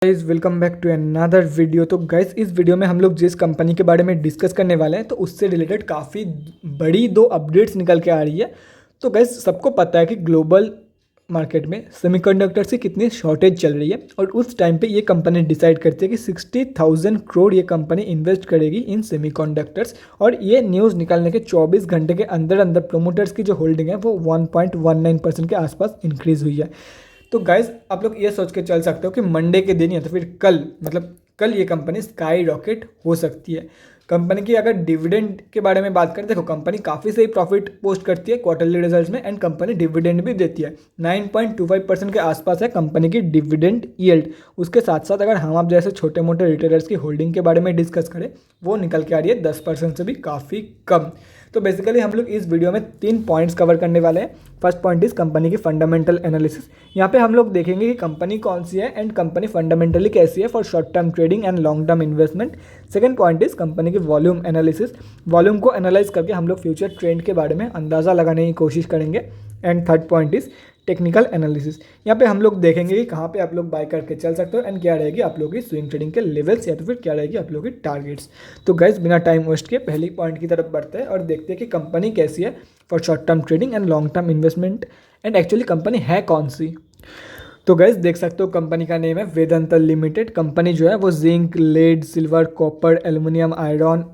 Guys welcome back to another video. तो guys इस video में हम लोग जिस कंपनी के बारे में डिस्कस करने वाले हैं तो उससे रिलेटेड काफ़ी बड़ी दो अपडेट्स निकल के आ रही है। तो गाइज सबको पता है कि ग्लोबल मार्केट में सेमीकंडक्टर्स की कितनी शॉर्टेज चल रही है और उस टाइम पे ये कंपनी डिसाइड करती है कि 60,000 करोड़ ये कंपनी इन्वेस्ट करेगी इन सेमीकंडक्टर्स। और ये न्यूज़ निकलने के 24 घंटे के अंदर अंदर प्रोमोटर्स की जो होल्डिंग है वो 1.19% के आसपास इंक्रीज़ हुई है। तो गाइज आप लोग ये सोच के चल सकते हो कि मंडे के दिन या तो फिर कल मतलब कल ये कंपनी स्काई रॉकेट हो सकती है। कंपनी की अगर डिविडेंड के बारे में बात करें, देखो कंपनी काफ़ी सही प्रॉफिट पोस्ट करती है क्वार्टरली रिजल्ट्स में एंड कंपनी डिविडेंड भी देती है। 9.25% के आसपास है कंपनी की डिविडेंड यील्ड। उसके साथ साथ अगर हम आप जैसे छोटे मोटे रिटेलर्स की होल्डिंग के बारे में डिस्कस करें, वो निकल के आ रही है 10% से भी काफ़ी कम। तो बेसिकली हम लोग इस वीडियो में 3 पॉइंट्स कवर करने वाले हैं। फर्स्ट पॉइंट इज कंपनी की फंडामेंटल एनालिसिस। यहाँ पे हम लोग देखेंगे कि कंपनी कौन सी है एंड कंपनी फंडामेंटली कैसी है for short term trading and long term investment. Second point is company की वॉल्यूम एनालिसिस। वॉल्यूम को एनालाइज करके हम लोग फ्यूचर ट्रेंड के बारे में अंदाज़ा लगाने की कोशिश करेंगे। And third point is technical analysis. यहाँ पे हम लोग देखेंगे कि कहाँ पे आप लोग बाय करके चल सकते हो एंड क्या रहेगी आप लोगों की स्विंग ट्रेडिंग के लेवल्स या तो फिर क्या रहेगी आप लोगों की टारगेट्स। तो गाइस बिना टाइम वेस्ट किए पहली पॉइंट की तरफ बढ़ते हैं और देखते हैं कि कंपनी कैसी है for short term trading and long term investment and actually company है कौन सी। तो गाइस देख सकते हो कंपनी का नेम है वेदांता लिमिटेड। कंपनी जो है वो zinc, lead, silver, copper, aluminium, iron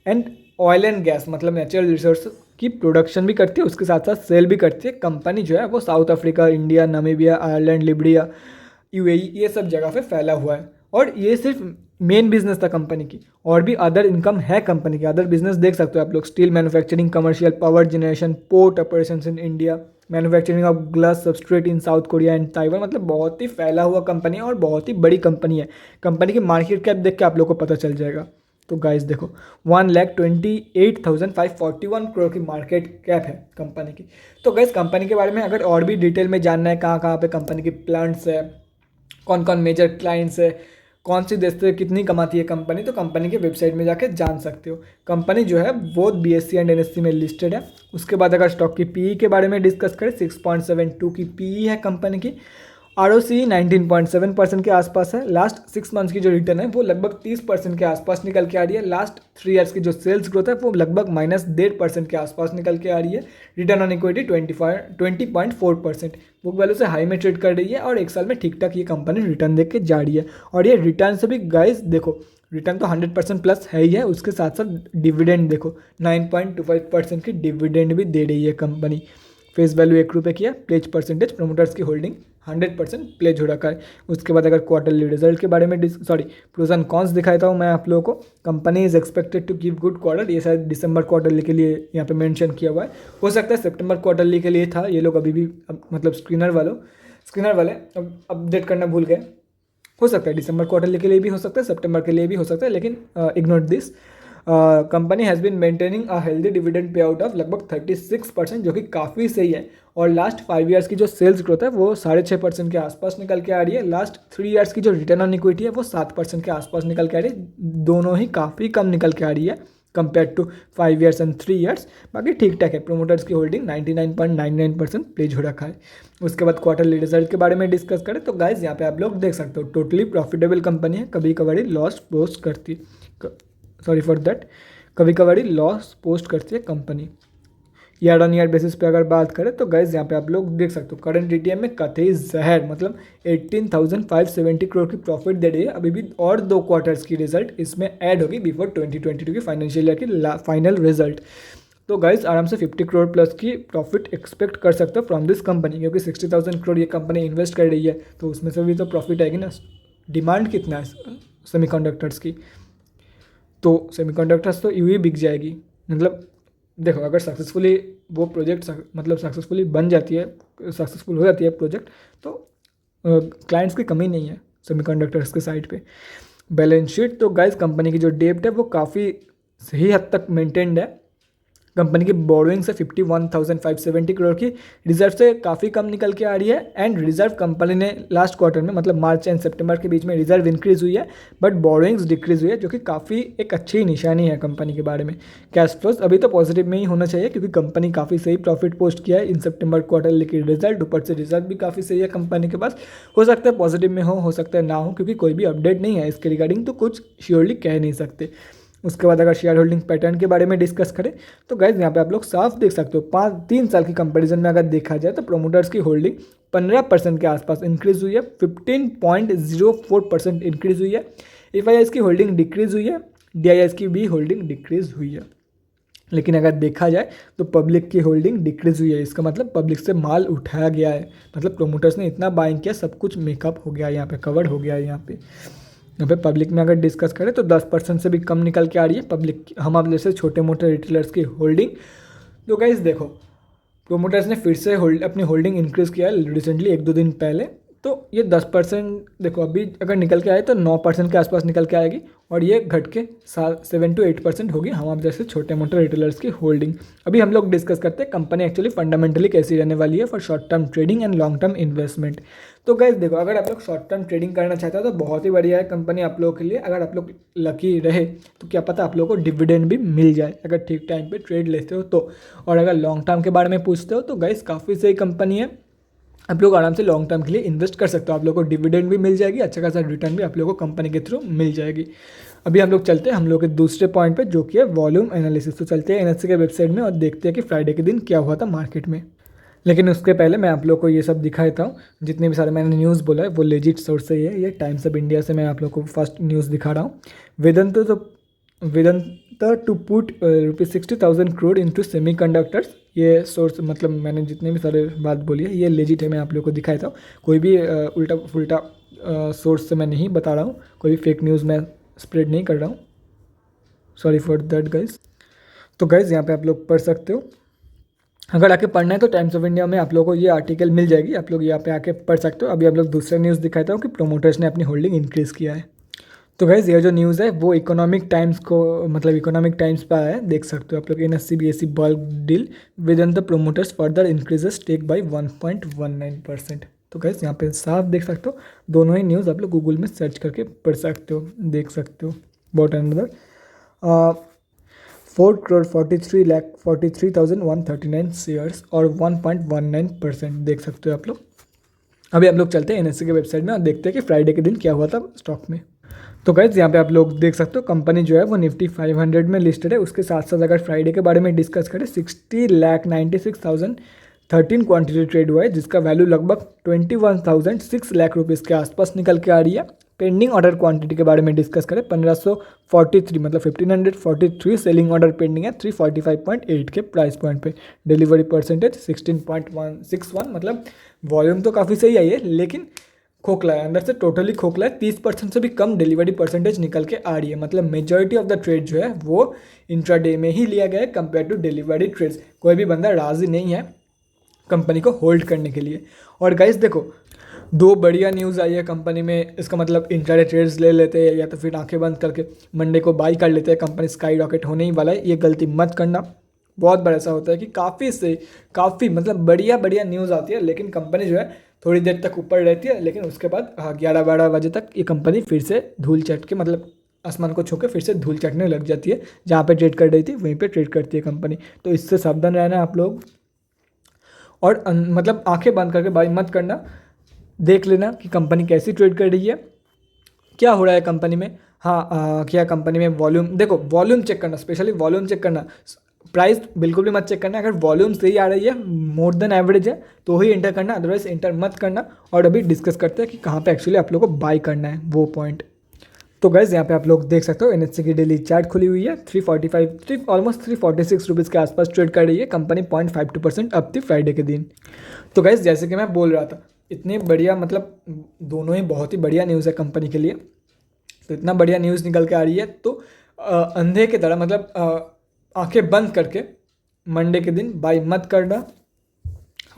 and oil and gas मतलब नेचुरल रिसोर्स की प्रोडक्शन भी करती है, उसके साथ साथ सेल भी करती है। कंपनी जो है वो south Africa, India, Namibia, Ireland, Libya, UAE ये सब जगह पे फैला हुआ है। और ये सिर्फ मेन बिजनेस था कंपनी की, और भी अदर इनकम है कंपनी की। अदर बिजनेस देख सकते हो आप लोग, steel manufacturing, commercial, power generation, port operations in India, manufacturing of glass substrate in south Korea and Taiwan. मतलब बहुत ही फैला हुआ कंपनी है और बहुत ही बड़ी कंपनी है। कंपनी की मार्केट कैप देख के आप लोग को पता चल जाएगा। तो गाइस देखो 1,28,541 करोड़ की मार्केट कैप है कंपनी की। तो गाइस कंपनी के बारे में अगर और भी डिटेल में जानना है, कहाँ कहाँ पे कंपनी की प्लांट्स है, कौन कौन मेजर क्लाइंट्स है, कौन सी देश से कितनी कमाती है कंपनी, तो कंपनी के वेबसाइट में जाके जान सकते हो। कंपनी जो है वो BSE एंड NSE में लिस्टेड है। उसके बाद अगर स्टॉक की PE के बारे में डिस्कस करें, 6.72 की PE है कंपनी की। ROCE 19.7% के आसपास है। लास्ट 6 मंथ्स की जो रिटर्न है वो लगभग 30% के आसपास निकल के आ रही है। लास्ट 3 ईयर्स की जो सेल्स ग्रोथ है वो लगभग -1.5% के आसपास निकल के आ रही है। Return on equity 20.4%। Book value से हाई में ट्रेड कर रही है और एक साल में ठीक ठाक ये कंपनी रिटर्न देख के जा रही है। और ये रिटर्न से भी गाइस देखो, रिटर्न तो 100% प्लस है ही है, उसके साथ साथ डिविडेंड देखो 9.25% की डिविडेंड भी दे रही है कंपनी। फेस वैल्यू 1 रुपये की है। प्लेज परसेंटेज प्रोमोटर्स की होल्डिंग 100% प्लेज हो रखा है। उसके बाद अगर क्वार्टरली रिजल्ट के बारे में प्रोज एंड कॉन्स दिखाता हूँ मैं आप लोगों को। Company is expected to give good quarter, ये शायद दिसंबर क्वार्टरली के लिए यहाँ पे मेंशन किया हुआ है। हो सकता है सितंबर क्वार्टरली के लिए था, ये लोग अभी भी मतलब स्क्रीनर वाले अपडेट करना भूल गए। हो सकता है दिसंबर क्वार्टरली के लिए भी हो सकता है, सितंबर के लिए भी हो सकता है, लेकिन ignore this. Company has been maintaining a healthy dividend payout of लगभग 36%, जो कि काफ़ी सही है। और लास्ट 5 ईयर्स की जो सेल्स ग्रोथ है वो 6.5% के आसपास निकल के आ रही है। लास्ट 3 ईयर्स की जो रिटर्न ऑन इक्विटी है वो 7% के आसपास निकल के आ रही है। दोनों ही काफ़ी कम निकल के आ रही है compare to 5 years and 3 years. बाकी ठीक ठाक है। प्रोमोटर्स की होल्डिंग 99.99% प्लेज हो रखा है। उसके बाद क्वार्टरली रिजल्ट के बारे में डिस्कस करें तो गाइज यहाँ पे आप लोग देख सकते हो टोटली प्रॉफिटेबल कंपनी है। कभी कभार लॉस पोस्ट करती कभी कभार लॉस पोस्ट करती है company. Year on year basis पे अगर बात करें तो गाइज यहाँ पे आप लोग देख सकते हो करंट DTM में कतई जहर मतलब 18,570 करोड़ की प्रॉफिट दे रही है। अभी भी और 2 क्वार्टर्स की रिजल्ट इसमें ऐड होगी बिफोर 2022 की फाइनेंशियल ईयर की फाइनल रिजल्ट। तो गाइज आराम से 50 करोड़ प्लस की प्रॉफिट एक्सपेक्ट कर सकते हो फ्रॉम दिस कंपनी, क्योंकि 60,000 करोड़ ये कंपनी इन्वेस्ट कर रही है तो उसमें से भी तो प्रॉफिट आएगी ना। डिमांड कितना है सेमीकंडक्टर्स की, तो सेमीकंडक्टर्स तो यूं ही बिक जाएगी। मतलब देखो अगर सक्सेसफुली वो प्रोजेक्ट मतलब सक्सेसफुली बन जाती है, सक्सेसफुल हो जाती है प्रोजेक्ट, तो क्लाइंट्स की कमी नहीं है सेमीकंडक्टर्स के साइड पे। बैलेंस शीट तो गाइस कंपनी की जो डेब्ट है वो काफ़ी सही हद तक मेंटेन्ड है। कंपनी की बोरोइंग से 51,570 करोड़ की, रिजर्व से काफ़ी कम निकल के आ रही है। एंड रिजर्व कंपनी ने लास्ट क्वार्टर में मतलब मार्च एंड सितंबर के बीच में रिजर्व इंक्रीज हुई है, बट बोरोइंग्स डिक्रीज हुई है, जो कि काफ़ी एक अच्छी निशानी है कंपनी के बारे में। कैश फ्लोज अभी तो पॉजिटिव में ही होना चाहिए, क्योंकि कंपनी काफ़ी सही प्रॉफिट पोस्ट किया है इन सितंबर क्वार्टर, लेकिन रिजल्ट ऊपर से रिजल्ट भी काफ़ी सही है कंपनी के पास। हो सकता है पॉजिटिव में हो सकता है ना हो, क्योंकि कोई भी अपडेट नहीं है इसके रिगार्डिंग, तो कुछ श्योरली कह नहीं सकते। उसके बाद अगर शेयर होल्डिंग पैटर्न के बारे में डिस्कस करें तो गाइज यहाँ पे आप लोग साफ देख सकते हो 3 साल की कंपैरिजन में अगर देखा जाए तो प्रोमोटर्स की होल्डिंग 15% के आसपास इंक्रीज हुई है, 15.04% इंक्रीज हुई है। एफ की होल्डिंग डिक्रीज हुई है, डी की भी होल्डिंग डिक्रीज हुई है। लेकिन अगर देखा जाए तो पब्लिक की होल्डिंग डिक्रीज हुई है, इसका मतलब पब्लिक से माल उठाया गया है, मतलब प्रोमोटर्स ने इतना बाइंग किया, सब कुछ मेकअप हो गया, यहाँ पे कवर हो गया है। यहाँ पे पब्लिक में अगर डिस्कस करें तो 10% से भी कम निकल के आ रही है पब्लिक, हम आप जैसे छोटे मोटे रिटेलर्स की होल्डिंग। तो गाइस देखो, प्रोमोटर्स ने फिर से अपनी होल्डिंग इंक्रीज़ किया है रिसेंटली 1-2 दिन पहले, तो ये 10% देखो अभी अगर निकल के आए तो 9% के आसपास निकल के आएगी, और ये घट के 7-8% होगी हम आप जैसे छोटे मोटे रिटेलर्स की होल्डिंग। अभी हम लोग डिस्कस करते हैं कंपनी एक्चुअली फंडामेंटली कैसी रहने वाली है for short term trading and long term investment. तो गाइस देखो, अगर आप लोग शॉर्ट टर्म ट्रेडिंग करना चाहते हो तो बहुत ही बढ़िया है कंपनी आप लोगों के लिए। अगर आप लोग लकी रहे तो क्या पता आप लोगों को डिविडेंड भी मिल जाए अगर ठीक टाइम पे ट्रेड लेते हो तो। और अगर लॉन्ग टर्म के बारे में पूछते हो तो गाइस काफ़ी सही कंपनी है, आप लोग आराम से लॉन्ग टर्म के लिए इन्वेस्ट कर सकते हो, आप लोग को डिविडेंड भी मिल जाएगी, अच्छा खासा रिटर्न भी आप लोग को कंपनी के थ्रू मिल जाएगी। अभी हम लोग चलते हैं हम लोग के दूसरे पॉइंट पे, जो कि है वॉल्यूम एनालिसिस। तो चलते हैं एनएससी के वेबसाइट में और देखते हैं कि फ्राइडे के दिन क्या हुआ था मार्केट में। लेकिन उसके पहले मैं आप लोग को ये सब दिखा देता हूँ, जितने भी सारे मैंने न्यूज़ बोला है वो लेजिट सोर्स से ही है। ये टाइम्स ऑफ इंडिया से मैं आप लोग को फर्स्ट न्यूज़ दिखा रहा हूँ। Vedanta to put ₹60,000 crore into semiconductors. ये सोर्स मतलब मैंने जितने भी सारे बात बोली है ये लेजिट है, मैं आप लोग को दिखाया था। कोई भी उल्टा फुल्टा सोर्स से मैं नहीं बता रहा हूँ, कोई भी फेक न्यूज़ मैं स्प्रेड नहीं कर रहा हूँ, सॉरी फॉर दैट गाइज। तो गाइज यहाँ पे आप लोग पढ़ सकते हो, अगर आके पढ़ना है तो टाइम्स ऑफ इंडिया में आप लोगों को ये आर्टिकल मिल जाएगी, आप लोग यहाँ पे आके पढ़ सकते हो। अभी आप लोग दूसरा न्यूज़ दिखाता हूँ कि प्रोमोटर्स ने अपनी होल्डिंग इंक्रीज़ किया है। तो गाइज ये जो न्यूज़ है वो इकोनॉमिक टाइम्स को मतलब इकोनॉमिक टाइम्स पर आया है, देख सकते हो आप लोग। NSC BSC bulk deal with the promoters further increases stake by 1.19%। तो गाइज यहाँ पे साफ देख सकते हो, दोनों ही न्यूज़ आप लोग गूगल में सर्च करके पढ़ सकते हो, देख सकते हो। बॉट अंदर 4,43,43,139 शेयर्स और 1.19% देख सकते हो आप लोग। अभी आप लोग चलते हैं एनएससी के वेबसाइट में और देखते हैं कि फ्राइडे के दिन क्या हुआ था स्टॉक में। तो गाइज यहाँ पे आप लोग देख सकते हो कंपनी जो है वो निफ्टी 500 में लिस्टेड है। उसके साथ साथ अगर फ्राइडे के बारे में डिस्कस करें 60,96,013 क्वांटिटी ट्रेड हुआ है, जिसका वैल्यू लगभग 21,600 लाख रुपीज़ के आसपास निकल के आ रही है। पेंडिंग ऑर्डर क्वांटिटी के बारे में डिस्कस करें 1543 मतलब 1543 सेलिंग ऑर्डर पेंडिंग है 345.8 के प्राइस पॉइंट पे। डिलीवरी परसेंटेज 16.161 मतलब वॉल्यूम तो काफ़ी सही आई है, लेकिन खोखला है, अंदर से टोटली खोखला है। 30% से भी कम डिलीवरी परसेंटेज निकल के आ रही है, मतलब मेजॉरिटी ऑफ द ट्रेड जो है वो इंट्राडे में ही लिया गया है कंपेयर टू डिलीवरी ट्रेड्स। कोई भी बंदा राजी नहीं है कंपनी को होल्ड करने के लिए। और गाइस देखो, 2 बढ़िया न्यूज़ आई है कंपनी में, इसका मतलब इंट्राडे ट्रेड्स ले लेते हैं या तो फिर आंखें बंद करके मंडे को बाई कर लेते हैं, कंपनी स्काई रॉकेट होने ही वाला है। ये गलती मत करना। बहुत बार ऐसा होता है कि काफ़ी मतलब बढ़िया न्यूज़ आती है, लेकिन कंपनी जो है थोड़ी देर तक ऊपर रहती है, लेकिन उसके बाद 11-12 बजे तक ये कंपनी फिर से धूल चट के मतलब आसमान को छू के फिर से धूल चटने लग जाती है। जहाँ पे ट्रेड कर रही थी वहीं पे ट्रेड करती है कंपनी। तो इससे सावधान रहना आप लोग, और मतलब आंखें बंद करके बाई मत करना। देख लेना कि कंपनी कैसी ट्रेड कर रही है, क्या हो रहा है कंपनी में। हाँ क्या कंपनी में वॉल्यूम, देखो वॉल्यूम चेक करना, स्पेशली वॉल्यूम चेक करना। प्राइस बिल्कुल भी मत चेक करना, अगर वॉल्यूम सही आ रही है मोर देन एवरेज है तो ही एंटर करना, अदरवाइज एंटर मत करना। और अभी डिस्कस करते हैं कि कहाँ पे एक्चुअली आप लोग को बाय करना है वो पॉइंट। तो गाइज यहाँ पे आप लोग देख सकते हो एनएससी की डेली चार्ट खुली हुई है, 345 ऑलमोस्ट 346 रुपीज़ के आसपास ट्रेड कर रही है कंपनी, 0.52% अप थी फ्राइडे के दिन। तो गाइज जैसे कि मैं बोल रहा था, इतनी बढ़िया मतलब दोनों ही बहुत ही बढ़िया न्यूज़ है कंपनी के लिए। तो इतना बढ़िया न्यूज़ निकल के आ रही है तो अंधे की तरह मतलब आंखें बंद करके मंडे के दिन बाई मत करना।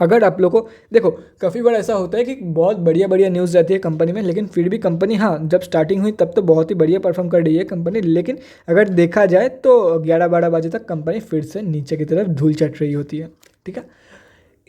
अगर आप लोग को देखो, काफ़ी बार ऐसा होता है कि बहुत बढ़िया बढ़िया न्यूज़ रहती है कंपनी में, लेकिन फिर भी कंपनी, हाँ जब स्टार्टिंग हुई तब तो बहुत ही बढ़िया परफॉर्म कर रही है कंपनी, लेकिन अगर देखा जाए तो 11-12 बजे तक कंपनी फिर से नीचे की तरफ धूल चट रही होती है। ठीक है,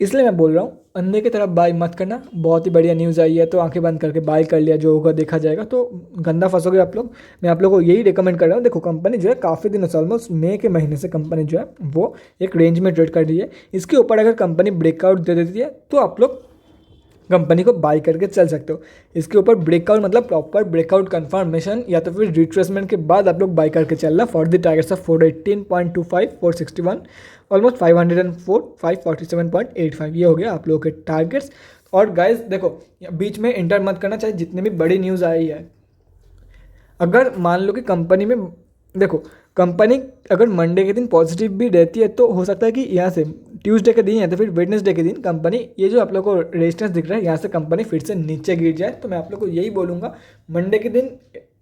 इसलिए मैं बोल रहा हूँ अंधे की तरफ बाय मत करना। बहुत ही बढ़िया न्यूज़ आई है तो आंखें बंद करके बाय कर लिया, जो होगा देखा जाएगा, तो गंदा फंसोगे आप लोग। मैं आप लोगों को यही रिकमेंड कर रहा हूँ। देखो कंपनी जो है काफ़ी दिनों से, ऑलमोस्ट मई के महीने से कंपनी जो है वो एक रेंज में ट्रेड कर रही है। इसके ऊपर अगर कंपनी ब्रेकआउट दे देती है तो आप लोग कंपनी को बाई करके चल सकते हो। इसके ऊपर ब्रेकआउट मतलब प्रॉपर ब्रेकआउट कंफर्मेशन या तो फिर रिट्रेसमेंट के बाद आप लोग बाई करके चलना for the targets of 418.25, 461, almost 504, 547.85, ये हो गया आप लोगों के टारगेट्स। और गाइस देखो, बीच में इंटर मत करना, चाहे जितनी भी बड़ी न्यूज़ आई है। अगर मान लो कि कंपनी में, देखो कंपनी अगर मंडे के दिन पॉजिटिव भी रहती है तो हो सकता है कि यहाँ से ट्यूसडे के दिन या तो फिर वेडनेसडे के दिन कंपनी, ये जो आप लोग को रेजिस्टेंस दिख रहा है यहाँ से कंपनी फिर से नीचे गिर जाए। तो मैं आप लोग को यही बोलूँगा, मंडे के दिन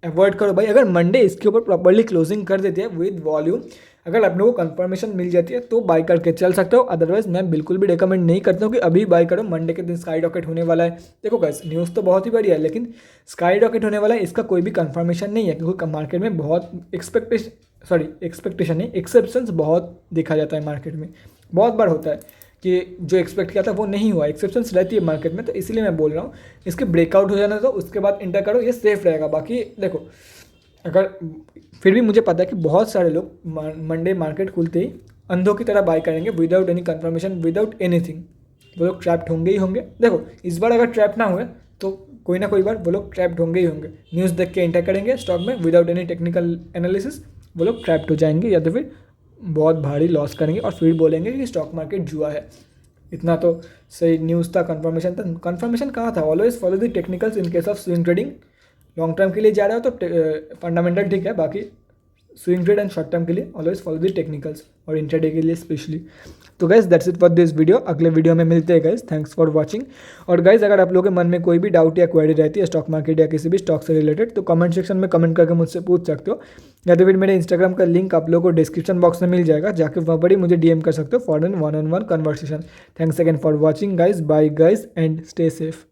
अवॉइड करो भाई। अगर मंडे इसके ऊपर प्रॉपरली क्लोजिंग कर देती है विद वॉल्यूम, अगर आप लोगों को कंफर्मेशन मिल जाती है तो बाय करके चल सकते हो। अदरवाइज मैं बिल्कुल भी रिकमेंड नहीं करता हूँ कि अभी बाय करो, मंडे के दिन स्काई रॉकेट होने वाला है। देखो गाइस, न्यूज़ तो बहुत ही बढ़िया है, लेकिन स्काई रॉकेट होने वाला है इसका कोई भी कंफर्मेशन नहीं है, क्योंकि मार्केट में बहुत एक्सपेक्टेशन नहीं, एक्सेप्शंस बहुत देखा जाता है मार्केट में। बहुत बार होता है कि जो एक्सपेक्ट किया था वो नहीं हुआ, एक्सेप्शंस रहती है मार्केट में। तो इसीलिए मैं बोल रहा हूँ इसके ब्रेकआउट हो जाना तो उसके बाद इंटर करो, ये सेफ रहेगा। बाकी देखो, अगर फिर भी मुझे पता है कि बहुत सारे लोग मंडे मार्केट खुलते ही अंधों की तरह बाय करेंगे without any confirmation, without anything. वो लोग ट्रैप्ड होंगे ही होंगे। देखो इस बार अगर ट्रैप ना हुए तो कोई ना कोई बार वो लोग ट्रैप्ड होंगे ही होंगे। न्यूज़ देख के एंटर करेंगे स्टॉक में विदाउट एनी टेक्निकल एनालिसिस, वो लोग ट्रैप्ड हो जाएंगे या तो फिर बहुत भारी लॉस करेंगे और फिर बोलेंगे कि स्टॉक मार्केट जुआ है। इतना तो सही न्यूज़ था, कंफर्मेशन था। कंफर्मेशन कहाँ था? Always follow the technicals in case of swing trading. Long term के लिए जा रहे हो तो फंडामेंटल ठीक है, बाकी swing trade and short term के लिए ऑलवेज फॉलो द टेक्निकल्स, और इंट्राडे के लिए स्पेशली। तो guys that's it for this video. अगले वीडियो में मिलते हैं गाइज, थैंक्स फॉर वॉचिंग। और गाइज अगर आप लोगों के मन में कोई भी डाउट या क्वेरी रहती है स्टॉक मार्केट या किसी भी स्टॉक से रिलेटेड, तो कमेंट सेक्शन में कमेंट करके मुझसे पूछ सकते हो, या तो फिर मेरे इंस्टाग्राम का लिंक आप लोगों को डिस्क्रिप्शन बॉक्स में मिल जाएगा, जाके वहाँ पर ही मुझे डीएम कर सकते हो for an one on one conversation. Thanks again for watching guys, bye guys and stay safe.